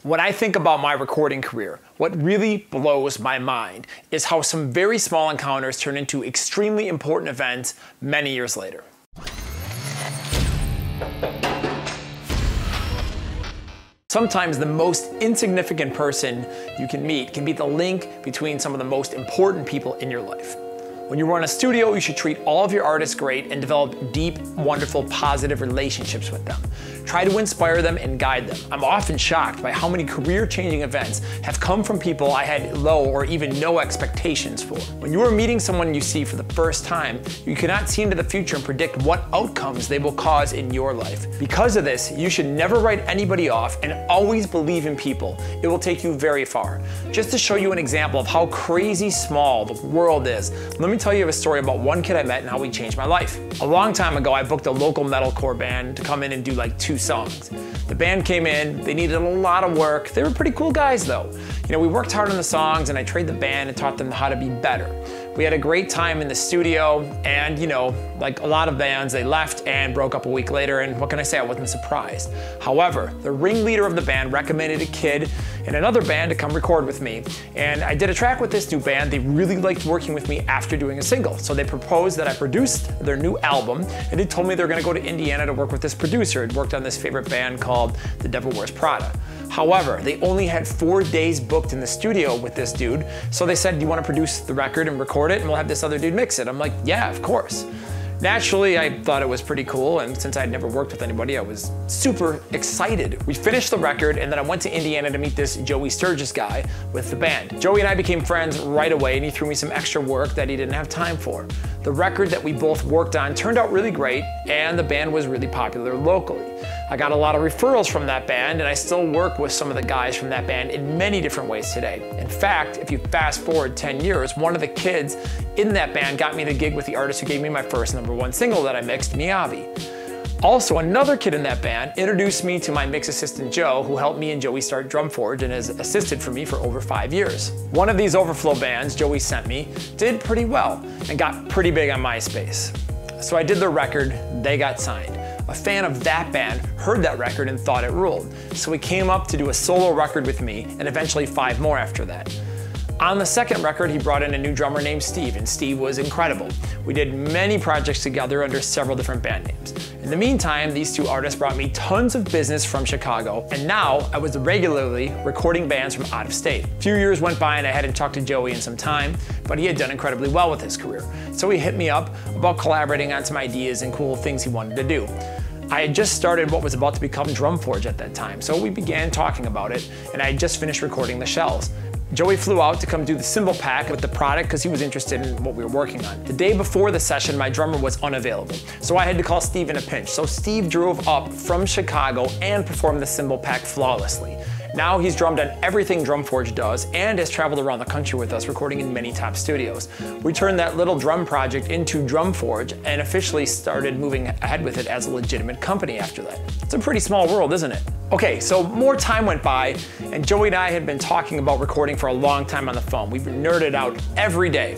When I think about my recording career, what really blows my mind is how some very small encounters turn into extremely important events many years later. Sometimes the most insignificant person you can meet can be the link between some of the most important people in your life. When you run a studio, you should treat all of your artists great and develop deep, wonderful, positive relationships with them. Try to inspire them and guide them. I'm often shocked by how many career-changing events have come from people I had low or even no expectations for. When you are meeting someone you see for the first time, you cannot see into the future and predict what outcomes they will cause in your life. Because of this, you should never write anybody off and always believe in people. It will take you very far. Just to show you an example of how crazy small the world is, let me tell you a story about one kid I met and how he changed my life. A long time ago, I booked a local metalcore band to come in and do like 2 songs. The band came in, they needed a lot of work. They were pretty cool guys though. You know, we worked hard on the songs and I trained the band and taught them how to be better. We had a great time in the studio and, you know, like a lot of bands, they left and broke up a week later, and what can I say, I wasn't surprised. However, the ringleader of the band recommended a kid in another band to come record with me, and I did a track with this new band. They really liked working with me after doing a single, so they proposed that I produced their new album, and they told me they're gonna go to Indiana to work with this producer who'd worked on this favorite band called The Devil Wears Prada. However, they only had 4 days booked in the studio with this dude, so they said, do you want to produce the record and record it, and we'll have this other dude mix it? I'm like, yeah, of course. Naturally, I thought it was pretty cool, and since I had never worked with anybody, I was super excited. We finished the record, and then I went to Indiana to meet this Joey Sturgis guy with the band. Joey and I became friends right away, and he threw me some extra work that he didn't have time for. The record that we both worked on turned out really great, and the band was really popular locally. I got a lot of referrals from that band, and I still work with some of the guys from that band in many different ways today. In fact, if you fast forward 10 years, one of the kids in that band got me the gig with the artist who gave me my first #1 single that I mixed, Miyavi. Also, another kid in that band introduced me to my mix assistant Joe, who helped me and Joey start Drumforge and has assisted for me for over 5 years. One of these overflow bands Joey sent me did pretty well and got pretty big on MySpace. So I did the record, they got signed. A fan of that band heard that record and thought it ruled. So he came up to do a solo record with me and eventually 5 more after that. On the second record, he brought in a new drummer named Steve, and Steve was incredible. We did many projects together under several different band names. In the meantime, these 2 artists brought me tons of business from Chicago, and now I was regularly recording bands from out of state. A few years went by and I hadn't talked to Joey in some time, but he had done incredibly well with his career. So he hit me up about collaborating on some ideas and cool things he wanted to do. I had just started what was about to become Drumforge at that time, so we began talking about it, and I had just finished recording the shells. Joey flew out to come do the cymbal pack with the product because he was interested in what we were working on. The day before the session, my drummer was unavailable, so I had to call Steve in a pinch. So Steve drove up from Chicago and performed the cymbal pack flawlessly. Now he's drummed on everything Drumforge does and has traveled around the country with us, recording in many top studios. We turned that little drum project into Drumforge and officially started moving ahead with it as a legitimate company after that. It's a pretty small world, isn't it? Okay, so more time went by, and Joey and I had been talking about recording for a long time on the phone. We've nerded out every day.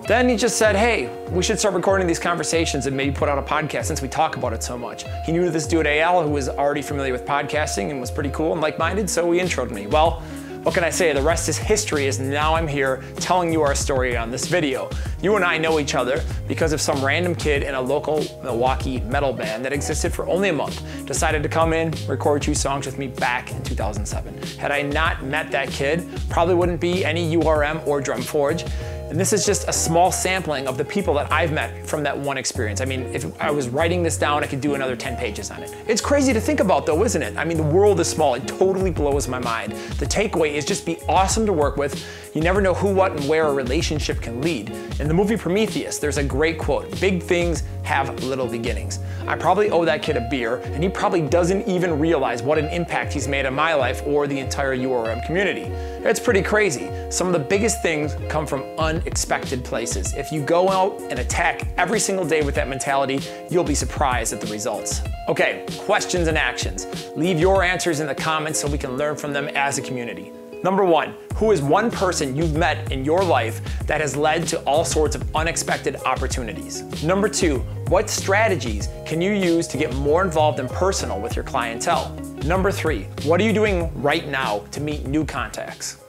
Then he just said, hey, we should start recording these conversations and maybe put out a podcast since we talk about it so much. He knew this dude Eyal, who was already familiar with podcasting and was pretty cool and like-minded, so he introed me. Well, what can I say? The rest is history, as now I'm here telling you our story on this video. You and I know each other because of some random kid in a local Milwaukee metal band that existed for only a month decided to come in, record 2 songs with me back in 2007. Had I not met that kid, probably wouldn't be any URM or Drumforge. And this is just a small sampling of the people that I've met from that one experience. I mean, if I was writing this down, I could do another 10 pages on it. It's crazy to think about though, isn't it? I mean, the world is small. It totally blows my mind. The takeaway is just be awesome to work with. You never know who, what, and where a relationship can lead. In the movie Prometheus, there's a great quote, big things have little beginnings. I probably owe that kid a beer, and he probably doesn't even realize what an impact he's made on my life or the entire URM community. It's pretty crazy. Some of the biggest things come from unexpected places. If you go out and attack every single day with that mentality, you'll be surprised at the results. Okay, questions and actions. Leave your answers in the comments so we can learn from them as a community. Number 1, who is one person you've met in your life that has led to all sorts of unexpected opportunities? Number 2, what strategies can you use to get more involved and personal with your clientele? Number 3, what are you doing right now to meet new contacts?